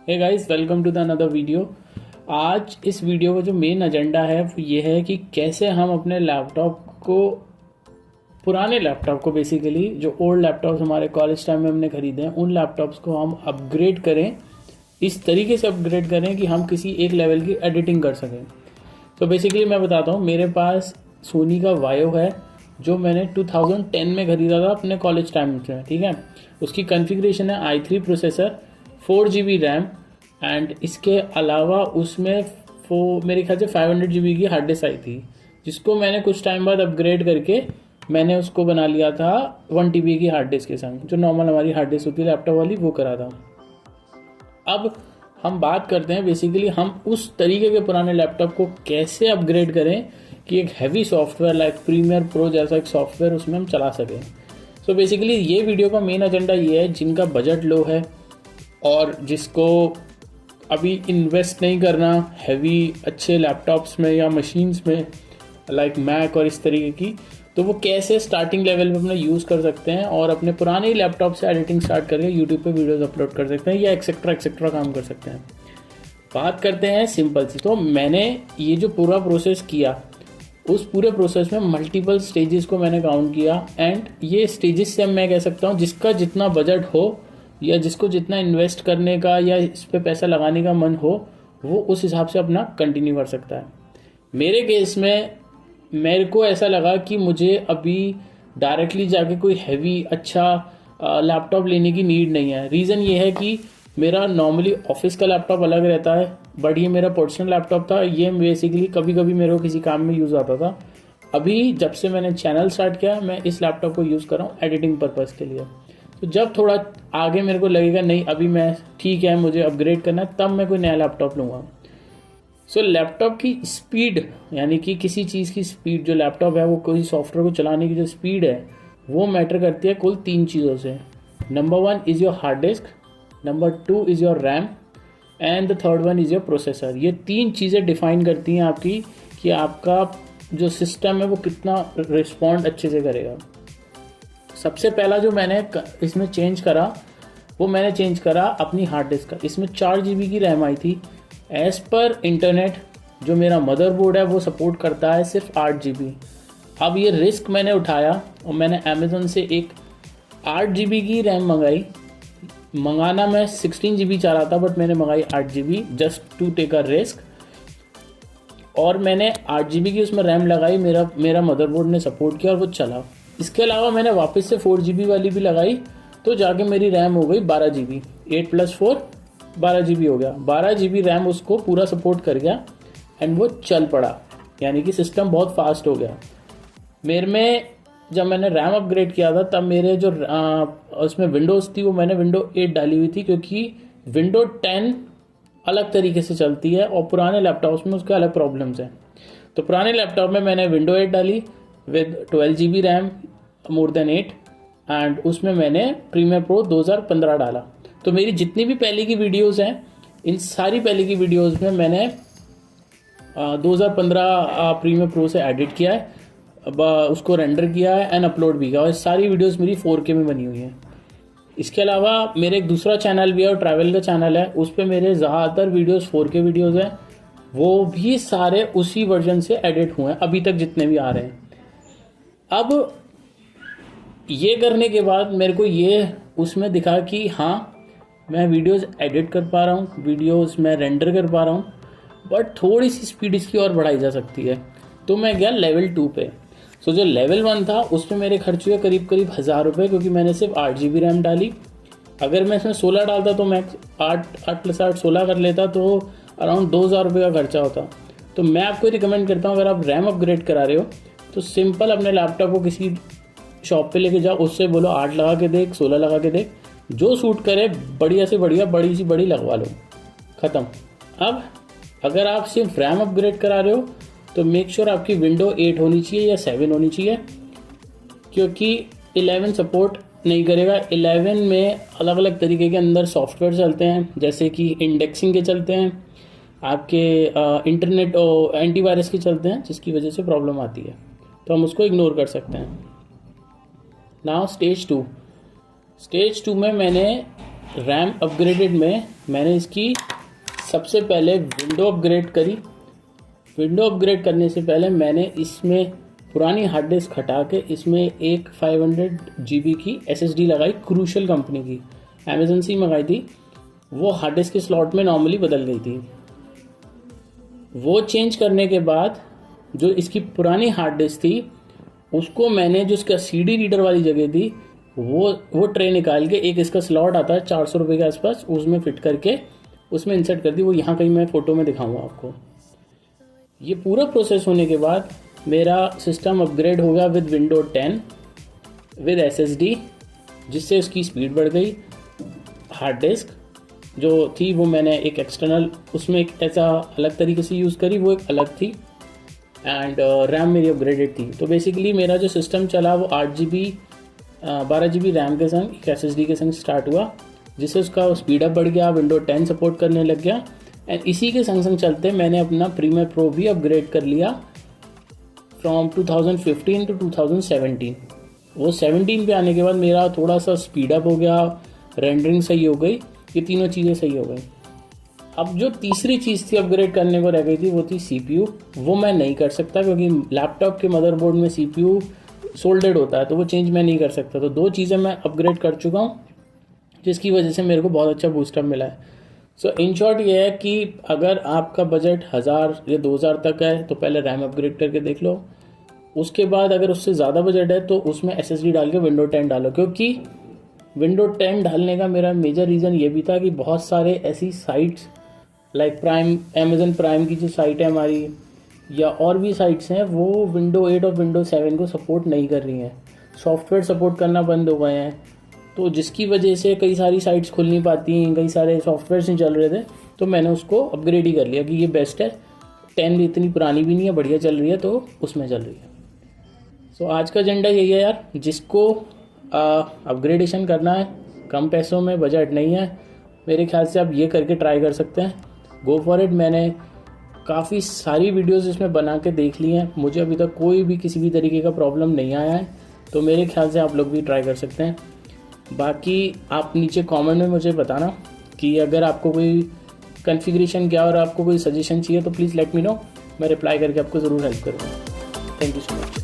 Hey guys, welcome to the another video. आज इस video का जो मेन एजेंडा है वो ये है कि कैसे हम अपने पुराने लैपटॉप को बेसिकली जो ओल्ड लैपटॉप्स हमारे कॉलेज टाइम में हमने खरीदे हैं उन लैपटॉप्स को हम अपग्रेड करें, इस तरीके से अपग्रेड करें कि हम किसी एक लेवल की एडिटिंग कर सकें। तो बेसिकली मैं बताता हूँ, मेरे पास सोनी का वायो है जो मैंने 2010 में ख़रीदा था अपने कॉलेज टाइम में। ठीक है, उसकी कॉन्फ़िगरेशन है i3 processor, 4 GB RAM and इसके अलावा उसमें मेरे ख्याल से 500 GB की हार्ड डिस्क आई थी, जिसको मैंने कुछ टाइम बाद अपग्रेड करके मैंने उसको बना लिया था 1 TB की हार्ड डिस्क के संग, जो नॉर्मल हमारी हार्ड डिस्क होती है लैपटॉप वाली, वो करा था। अब हम बात करते हैं बेसिकली हम उस तरीके के पुराने लैपटॉप को कैसे अपग्रेड करें कि एक heavy software like Premiere Pro जैसा एक सॉफ्टवेयर उसमें हम चला सकें। सो बेसिकली ये वीडियो का मेन एजेंडा ये है जिनका बजट लो है और जिसको अभी इन्वेस्ट नहीं करना हैवी अच्छे लैपटॉप्स में या मशीन्स में लाइक मैक और इस तरीके की, तो वो कैसे स्टार्टिंग लेवल पे अपना यूज़ कर सकते हैं और अपने पुराने लैपटॉप से एडिटिंग स्टार्ट करके यूट्यूब पे वीडियोस अपलोड कर सकते हैं या एक्सेट्रा काम कर सकते हैं। बात करते हैं सिंपल सी। तो मैंने ये जो पूरा प्रोसेस किया, उस पूरे प्रोसेस में मल्टीपल स्टेजेस को मैंने काउंट किया एंड ये स्टेजेस से मैं कह सकता हूँ जिसका जितना बजट हो या जिसको जितना इन्वेस्ट करने का या इस पर पैसा लगाने का मन हो वो उस हिसाब से अपना कंटिन्यू कर सकता है। मेरे केस में मेरे को ऐसा लगा कि मुझे अभी डायरेक्टली जाके कोई हैवी अच्छा लैपटॉप लेने की नीड नहीं है। रीज़न ये है कि मेरा नॉर्मली ऑफिस का लैपटॉप अलग रहता है, बट ये मेरा पर्सनल लैपटॉप था। ये बेसिकली कभी कभी मेरे को किसी काम में यूज़ आता था। अभी जब से मैंने चैनल स्टार्ट किया मैं इस लैपटॉप को यूज़ कर रहा हूँ एडिटिंग पर्पज़ के लिए। तो जब थोड़ा आगे मेरे को लगेगा नहीं अभी मैं ठीक है मुझे अपग्रेड करना है, तब मैं कोई नया लैपटॉप लूँगा। सो लैपटॉप की स्पीड यानी कि किसी चीज़ की स्पीड, जो लैपटॉप है वो कोई सॉफ्टवेयर को चलाने की जो स्पीड है वो मैटर करती है कुल 3 चीज़ों से। Number 1 is your hard disk, number 2 is your RAM and the third one is your processor. ये 3 चीज़ें डिफाइन करती हैं आपकी कि आपका जो सिस्टम है वो कितना रिस्पॉन्ड अच्छे से करेगा। सबसे पहला जो मैंने इसमें चेंज करा वो मैंने चेंज करा अपनी हार्ड डिस्क का। इसमें 4 GB की रैम आई थी। एज़ पर इंटरनेट जो मेरा मदरबोर्ड है वो सपोर्ट करता है सिर्फ 8 GB। अब ये रिस्क मैंने उठाया और मैंने अमेज़न से एक 8 GB की रैम मंगाना मैं 16 GB चाह रहा था, बट मैंने मंगाई 8 GB just to take a risk. और मैंने 8 GB की उसमें रैम लगाई, मेरा मदरबोर्ड ने सपोर्ट किया और वो चला। इसके अलावा मैंने वापस से 4 GB वाली भी लगाई, तो जाके मेरी रैम हो गई 12 GB। 8 + 4 12 GB हो गया। 12 GB रैम उसको पूरा सपोर्ट कर गया एंड वो चल पड़ा, यानी कि सिस्टम बहुत फास्ट हो गया। मेरे में जब मैंने रैम अपग्रेड किया था तब मेरे जो उसमें विंडोज़ थी वो मैंने विंडो 8 डाली हुई थी, क्योंकि विंडो 10 अलग तरीके से चलती है और पुराने लैपटॉप्स में उसके अलग प्रॉब्लम्स हैं। तो पुराने लैपटॉप में मैंने विंडो 8 डाली with 12 GB RAM more than 8 and उसमें मैंने प्रीमियर प्रो 2015 डाला। तो मेरी जितनी भी पहले की वीडियोस हैं इन सारी पहले की वीडियोस में मैंने 2015 प्रीमियर प्रो से एडिट किया है, उसको रेंडर किया है एंड अपलोड भी किया, और सारी वीडियोस मेरी 4K में बनी हुई हैं। इसके अलावा मेरे एक दूसरा चैनल भी है और ट्रैवल का चैनल है, उस पर मेरे ज़्यादातर वीडियोस 4K वीडियोस हैं, वो भी सारे उसी वर्जन से एडिट हुए हैं अभी तक जितने भी आ रहे हैं। अब ये करने के बाद मेरे को ये उसमें दिखा कि हाँ मैं वीडियोस एडिट कर पा रहा हूँ, वीडियोस मैं रेंडर कर पा रहा हूँ, बट थोड़ी सी स्पीड इसकी और बढ़ाई जा सकती है। तो मैं गया लेवल 2 पे। सो जो लेवल 1 था उसमें मेरे खर्च हुए करीब 1000 रुपये, क्योंकि मैंने सिर्फ 8 GB रैम डाली। अगर मैं इसमें 16 डालता तो मैं 8 + 8 16 कर लेता तो अराउंड 2000 रुपये का खर्चा होता। तो मैं आपको रिकमेंड करता हूँ, अगर आप रैम अपग्रेड करा रहे हो तो सिंपल अपने लैपटॉप को किसी शॉप पे लेके जाओ, उससे बोलो 8 लगा के दे, 16 लगा के दे, जो सूट करे बढ़िया से बढ़िया बड़ी सी बड़ी लगवा लो, ख़त्म। अब अगर आप सिर्फ रैम अपग्रेड करा रहे हो तो मेक श्योर आपकी विंडो 8 होनी चाहिए या 7 होनी चाहिए, क्योंकि 11 सपोर्ट नहीं करेगा। 11 में अलग अलग तरीके के अंदर सॉफ्टवेयर चलते हैं, जैसे कि इंडेक्सिंग के चलते हैं, आपके इंटरनेट और एंटीवायरस के चलते हैं, जिसकी वजह से प्रॉब्लम आती है, तो हम उसको इग्नोर कर सकते हैं। नाउ स्टेज 2 में मैंने रैम अपग्रेडेड में मैंने इसकी सबसे पहले विंडो अपग्रेड करी। विंडो अपग्रेड करने से पहले मैंने इसमें पुरानी हार्ड डिस्क हटा के इसमें एक 500 GB की SSD लगाई, क्रूशल कंपनी की, अमेजन से मंगाई थी। वो हार्ड डिस्क के स्लॉट में नॉर्मली बदल गई थी। वो चेंज करने के बाद जो इसकी पुरानी हार्ड डिस्क थी उसको मैंने, जो इसका CD रीडर वाली जगह थी, वो ट्रे निकाल के एक इसका स्लॉट आता है 400 रुपये के आसपास, उसमें फिट करके उसमें इंसर्ट कर दी। वो यहाँ कहीं मैं फ़ोटो में दिखाऊंगा आपको। ये पूरा प्रोसेस होने के बाद मेरा सिस्टम अपग्रेड हो गया विद विंडो 10 विद SSD, जिससे उसकी स्पीड बढ़ गई। हार्ड डिस्क जो थी वो मैंने एक एक्सटर्नल उसमें एक ऐसा अलग तरीके से यूज़ करी, वो एक अलग थी। एंड रैम मेरी अपग्रेडेड थी। तो बेसिकली मेरा जो सिस्टम चला वो 8 GB 12 GB रैम के संग एक SSD के संग स्टार्ट हुआ, जिससे उसका स्पीड अप बढ़ गया, विंडो 10 सपोर्ट करने लग गया। एंड इसी के संग संग चलते मैंने अपना प्रीमियर प्रो भी अपग्रेड कर लिया फ्रॉम 2015 टू 2017। वो 17 पे आने के बाद मेरा थोड़ा सा स्पीड अप हो गया, रेंडरिंग सही हो गई, ये तीनों चीज़ें सही हो गई। अब जो तीसरी चीज़ थी अपग्रेड करने को रह गई थी, वो थी CPU। वो मैं नहीं कर सकता क्योंकि लैपटॉप के मदरबोर्ड में CPU सोल्डेड होता है, तो वो चेंज मैं नहीं कर सकता। तो दो चीज़ें मैं अपग्रेड कर चुका हूँ, जिसकी वजह से मेरे को बहुत अच्छा बूस्टअप मिला है। सो इन शॉर्ट ये है कि अगर आपका बजट 1000 या 2000 तक है तो पहले रैम अपग्रेड करके देख लो। उसके बाद अगर उससे ज़्यादा बजट है तो उसमें SSD डाल के विंडो 10 डालो, क्योंकि विंडो 10 डालने का मेरा मेजर रीज़न ये भी था कि बहुत सारे ऐसी sites like prime, Amazon prime की जो साइट है हमारी, या और भी साइट्स हैं, वो विंडो 8 और विंडो 7 को सपोर्ट नहीं कर रही हैं, सॉफ्टवेयर सपोर्ट करना बंद हो गए हैं। तो जिसकी वजह से कई सारी साइट्स खुल नहीं पाती हैं, कई सारे सॉफ्टवेयर नहीं चल रहे थे। तो मैंने उसको अपग्रेड ही कर लिया कि ये बेस्ट है, 10 भी इतनी पुरानी भी नहीं है, बढ़िया चल रही है, तो उसमें चल रही है। सो आज का एजेंडा यही है यार, जिसको अपग्रेडेशन करना है, कम पैसों में, बजट नहीं है, मेरे ख्याल से आप ये करके ट्राई कर सकते हैं। Go for it. मैंने काफ़ी सारी वीडियोस इसमें बना के देख ली हैं, मुझे अभी तक कोई भी किसी भी तरीके का प्रॉब्लम नहीं आया है, तो मेरे ख्याल से आप लोग भी ट्राई कर सकते हैं। बाकी आप नीचे कमेंट में मुझे बताना कि अगर आपको कोई कॉन्फ़िगरेशन क्या और आपको कोई सजेशन चाहिए तो प्लीज़ लेट मी नो, मैं रिप्लाई करके आपको ज़रूर हेल्प करूँगा। Thank you so much.